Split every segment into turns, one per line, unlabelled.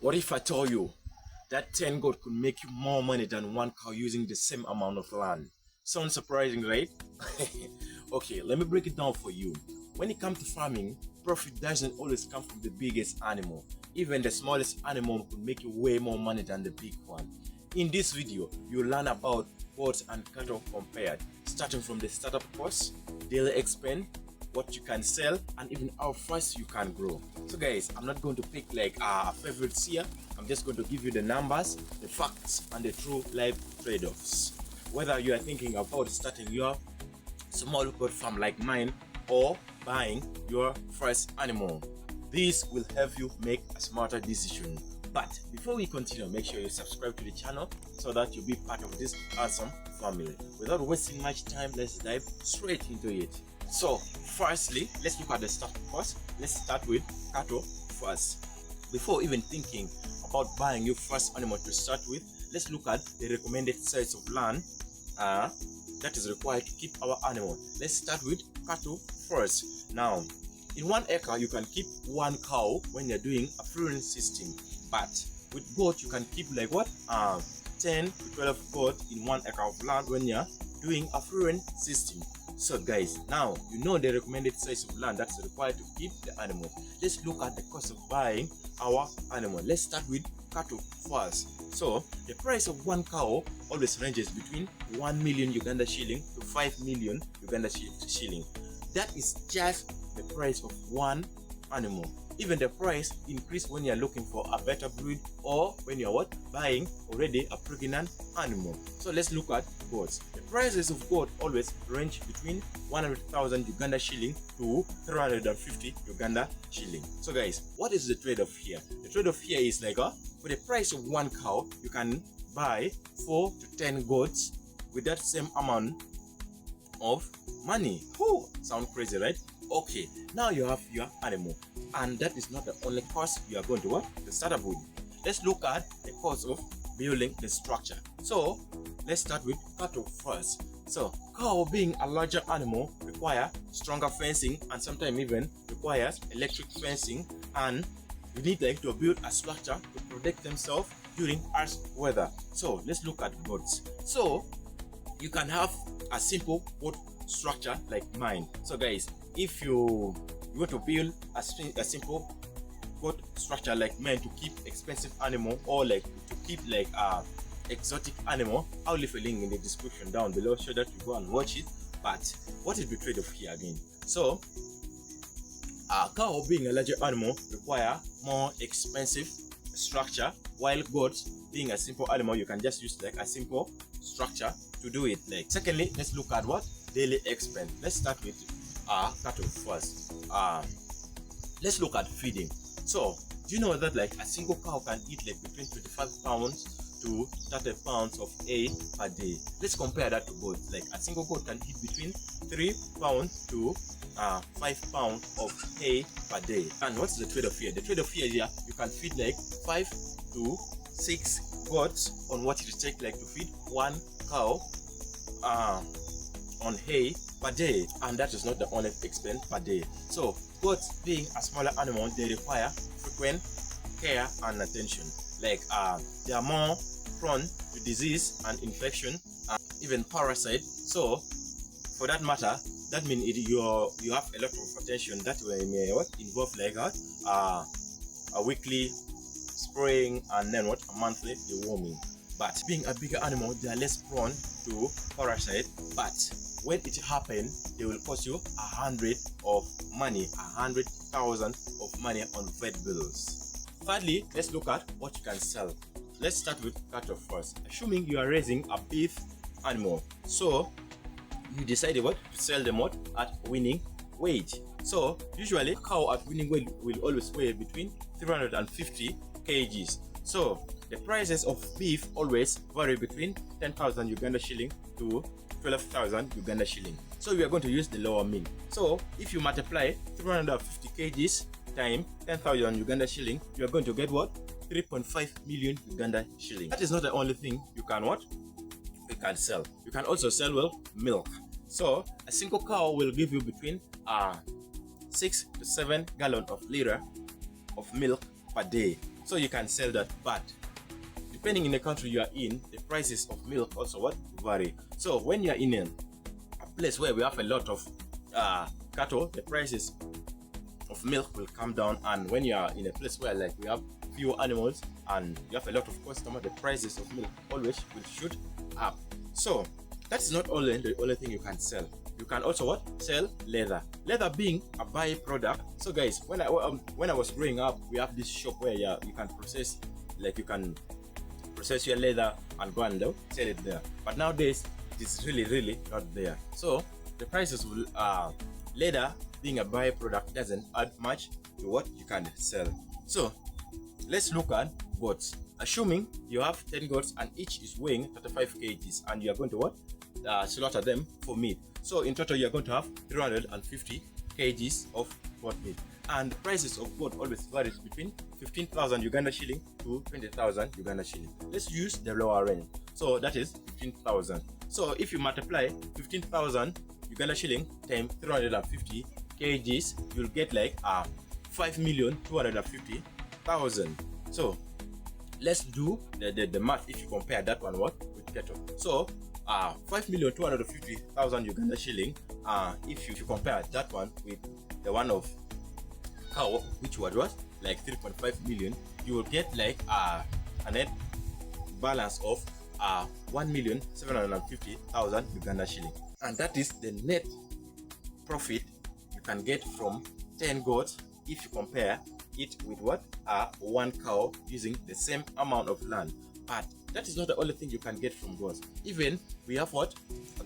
What if I told you that 10 goat could make you more money than one cow using the same amount of land? Sounds surprising, right? Okay, let me break it down for you. When it comes to farming, profit doesn't always come from the biggest animal. Even the smallest animal could make you way more money than the big one. In this video, you'll learn about goats and cattle compared, starting from the startup cost, daily expense, what you can sell, and even how fast you can grow. So guys, I'm not going to pick like favorites here. I'm just going to give you the numbers, the facts, and the true life trade-offs. Whether you are thinking about starting your small goat farm like mine or buying your first animal, this will help you make a smarter decision. But before we continue, make sure you subscribe to the channel so that you'll be part of this awesome family. Without wasting much time, let's dive straight into it. So firstly, let's look at the startup cost. Let's start with cattle first. Before even thinking about buying your first animal to start with, let's look at the recommended size of land that is required to keep our animal. Let's start with cattle first. Now, in 1 acre, you can keep 1 cow when you're doing a free-range system. But with goat, you can keep like what? 10 to 12 goat in 1 acre of land when you're doing a free-range system. So guys, now you know the recommended size of land that's required to keep the animal. Let's look at the cost of buying our animal. Let's start with cattle first. So the price of 1 cow always ranges between 1 million Uganda shilling to 5 million Uganda shilling. That is just the price of 1 animal. Even the price increase when you're looking for a better breed or when you're buying already a pregnant animal. So let's look at goats. The prices of goat always range between 100,000 Uganda shilling to 350 Uganda shilling. So guys, what is the trade-off here? The trade-off here is like for the price of 1 cow, you can buy 4 to 10 goats with that same amount of money. Whew, sound crazy, right? Okay, now you have your animal, and that is not the only cost you are going to start up with. Let's look at the cost of building the structure. So let's start with cattle first. So cow, being a larger animal, require stronger fencing and sometimes even requires electric fencing, and you need like to build a structure to protect themselves during harsh weather. So let's look at goats. So you can have a simple goat structure like mine. So guys, if you want to build a simple goat structure like mine to keep expensive animal or like to keep like exotic animal, I'll leave a link in the description down below so that you go and watch it. But what is the trade-off here again? So a cow, being a larger animal, require more expensive structure, while goats, being a simple animal, you can just use like a simple structure to do it. Like, secondly, let's look at what daily expense. Let's start with cattle first. Let's look at feeding. So do you know that like a single cow can eat like between 25 pounds to 30 pounds of hay per day? Let's compare that to goats. Like a single goat can eat between 3 pounds to 5 pounds of hay per day. And what's the trade-off here? The trade-off here is you can feed like 5 to 6 goats on what it takes like to feed 1 cow on hay per day, and that is not the only expense per day. So goats, being a smaller animal, they require frequent care and attention. Like they are more prone to disease and infection and even parasite. So for that matter, that means you have a lot of attention that may involve like a weekly spraying and then a monthly deworming. But being a bigger animal, they are less prone to parasite, but when it happens, they will cost you 100 of money, 100,000 of money on vet bills. Thirdly, let's look at what you can sell. Let's start with cattle first. Assuming you are raising a beef animal, so you decided to sell them at winning weight. So usually a cow at winning weight will always weigh between 350 kgs. So the prices of beef always vary between 10,000 Uganda shilling to 12,000 Uganda shilling. So we are going to use the lower mean. So if you multiply 350 kgs times 10,000 Uganda shilling, you are going to get what? 3.5 million Uganda shilling. That is not the only thing you can sell. You can also sell milk. So a single cow will give you between 6 to 7 gallons of liter of milk per day. so you can sell that. But depending in the country you are in, the prices of milk also what vary. So when you are in a place where we have a lot of cattle, the prices of milk will come down, and when you are in a place where like we have few animals and you have a lot of customers, the prices of milk always will shoot up. So that's not only the only thing you can sell. You can also what sell leather. Leather being a byproduct. So guys, when I was growing up, we have this shop where you can process, like you can process your leather and go and sell it there. But nowadays it's really not there. So the prices will leather being a byproduct doesn't add much to what you can sell. So let's look at goats. Assuming you have 10 goats and each is weighing 35 kgs and you are going to what slaughter them for meat. So in total you are going to have 350 kgs of goat meat. And the prices of goat always varies between 15,000 Uganda shilling to 20,000 Uganda shilling. Let's use the lower range. So that is 15,000. So if you multiply 15,000 Uganda shilling times 350 kgs, you'll get like 5,250,000. So let's do the math if you compare that one what with cattle. So 5,250,000 Uganda shilling. If you compare that one with the one of cow, which was like 3.5 million, you will get like a net balance of 1,750,000 Uganda shilling, and that is the net profit you can get from 10 goats if you compare it with what one cow using the same amount of land. But that is not the only thing you can get from goats. Even we have what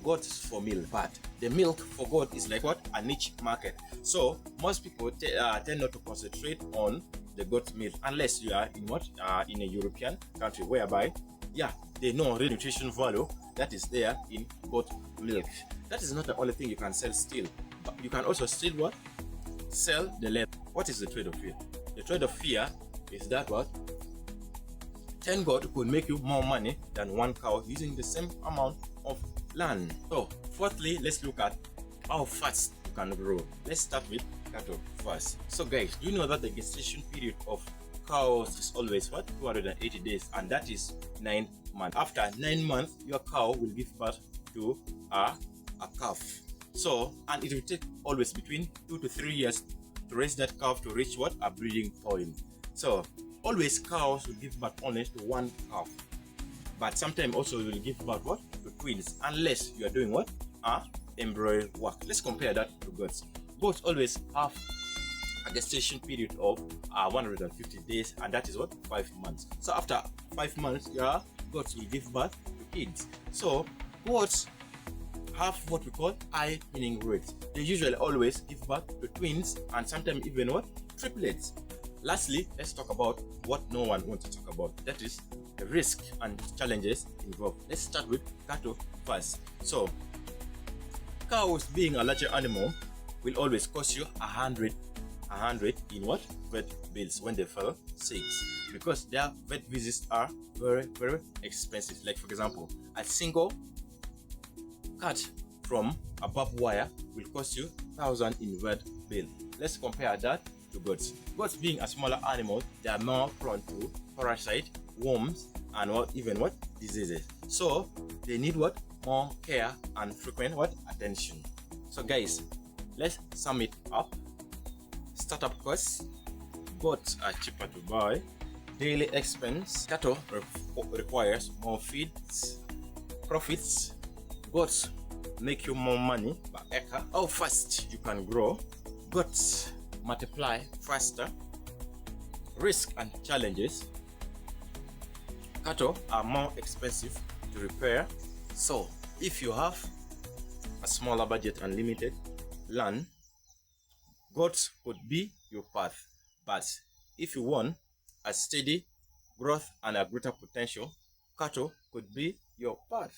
goats for milk, but the milk for goat is like what a niche market. So most people tend not to concentrate on the goat milk unless you are in what in a European country whereby they know the nutrition value that is there in goat milk. That is not the only thing you can sell still, but you can also still what sell the leather. What is the trade of fear? The trade of fear is that what 10 goat could make you more money than one cow using the same amount of land. So fourthly, let's look at how fast you can grow. Let's start with cattle first. So guys, do you know that the gestation period of cows is always what 280 days, and that is 9 months. After 9 months, your cow will give birth to a calf. So, and it will take always between 2 to 3 years to raise that calf to reach what a breeding point. So always cows will give birth only to one calf, but sometimes also will give birth what to twins, unless you are doing what embryo work. Let's compare that to goats. Goats always have a gestation period of 150 days, and that is what 5 months. So after 5 months, your goats will give birth to kids. So goats have what we call high winning rates. They usually always give birth to twins and sometimes even what triplets. Lastly, let's talk about what no one wants to talk about. That is the risk and challenges involved. Let's start with cattle first. So cows being a larger animal will always cost you 100 in what vet bills when they fall sick, because their vet visits are very expensive. Like for example, a single cut from a barbed wire will cost you 1,000 in vet bill. Let's compare that to goats. Goats being a smaller animal, they are more prone to parasite, worms, and even what diseases. So they need what more care and frequent what attention. So guys, let's sum it up. Startup costs: goats are cheaper to buy. Daily expense: cattle requires more feeds. Profits: goats make you more money per acre. How fast you can grow: goats multiply faster. Risk and challenges: cattle are more expensive to repair. So if you have a smaller budget and limited land, goats could be your path. But if you want a steady growth and a greater potential, cattle could be your path.